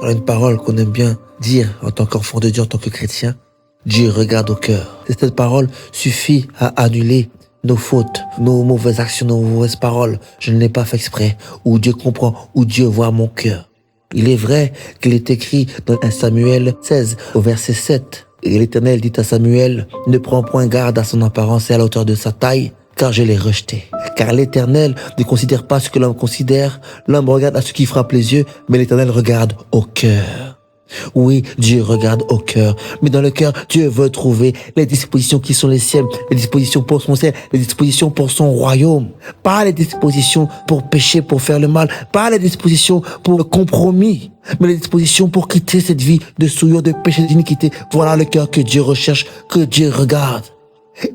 Voilà une parole qu'on aime bien dire en tant qu'enfant de Dieu, en tant que chrétien. Dieu regarde au cœur. Et cette parole suffit à annuler nos fautes, nos mauvaises actions, nos mauvaises paroles. Je ne l'ai pas fait exprès. Où Dieu comprend, où Dieu voit mon cœur. Il est vrai qu'il est écrit dans 1 Samuel 16 au verset 7. Et l'Éternel dit à Samuel, ne prends point garde à son apparence et à la hauteur de sa taille, car je l'ai rejeté. Car l'Éternel ne considère pas ce que l'homme considère. L'homme regarde à ce qui frappe les yeux, mais l'Éternel regarde au cœur. Oui, Dieu regarde au cœur. Mais dans le cœur, Dieu veut trouver les dispositions qui sont les siennes, les dispositions pour son ciel, les dispositions pour son royaume. Pas les dispositions pour pécher, pour faire le mal. Pas les dispositions pour le compromis. Mais les dispositions pour quitter cette vie de souillure, de péché, d'iniquité. Voilà le cœur que Dieu recherche, que Dieu regarde.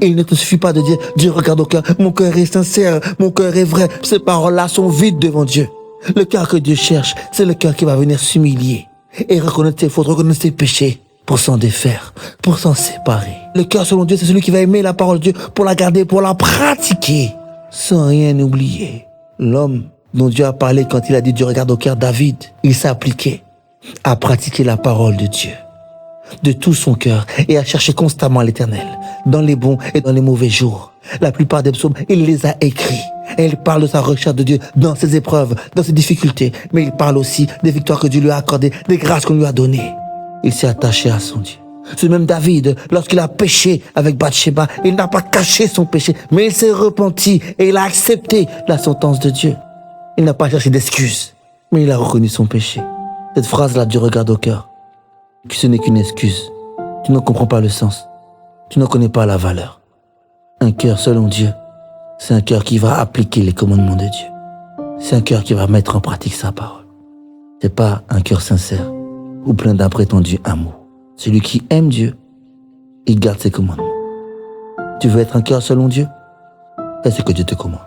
Et il ne te suffit pas de dire, Dieu regarde au cœur. Mon cœur est sincère, mon cœur est vrai. Ces paroles-là sont vides devant Dieu. Le cœur que Dieu cherche, c'est le cœur qui va venir s'humilier et reconnaître ses fautes, reconnaître ses péchés, pour s'en défaire, pour s'en séparer. Le cœur selon Dieu, c'est celui qui va aimer la parole de Dieu, pour la garder, pour la pratiquer, sans rien oublier. L'homme dont Dieu a parlé quand il a dit Dieu regarde au cœur, David, il s'appliquait à pratiquer la parole de Dieu, de tout son cœur, et à chercher constamment l'Éternel, dans les bons et dans les mauvais jours. La plupart des psaumes, il les a écrits. Et il parle de sa recherche de Dieu dans ses épreuves, dans ses difficultés. Mais il parle aussi des victoires que Dieu lui a accordées, des grâces qu'on lui a données. Il s'est attaché à son Dieu. Ce même David, lorsqu'il a péché avec Bathsheba, il n'a pas caché son péché, mais il s'est repenti et il a accepté la sentence de Dieu. Il n'a pas cherché d'excuses, mais il a reconnu son péché. Cette phrase-là, Dieu regarde au cœur, que ce n'est qu'une excuse. Tu n'en comprends pas le sens. Tu n'en connais pas la valeur. Un cœur selon Dieu, c'est un cœur qui va appliquer les commandements de Dieu. C'est un cœur qui va mettre en pratique sa parole. C'est pas un cœur sincère ou plein d'un prétendu amour. Celui qui aime Dieu, il garde ses commandements. Tu veux être un cœur selon Dieu? Fais ce que Dieu te commande.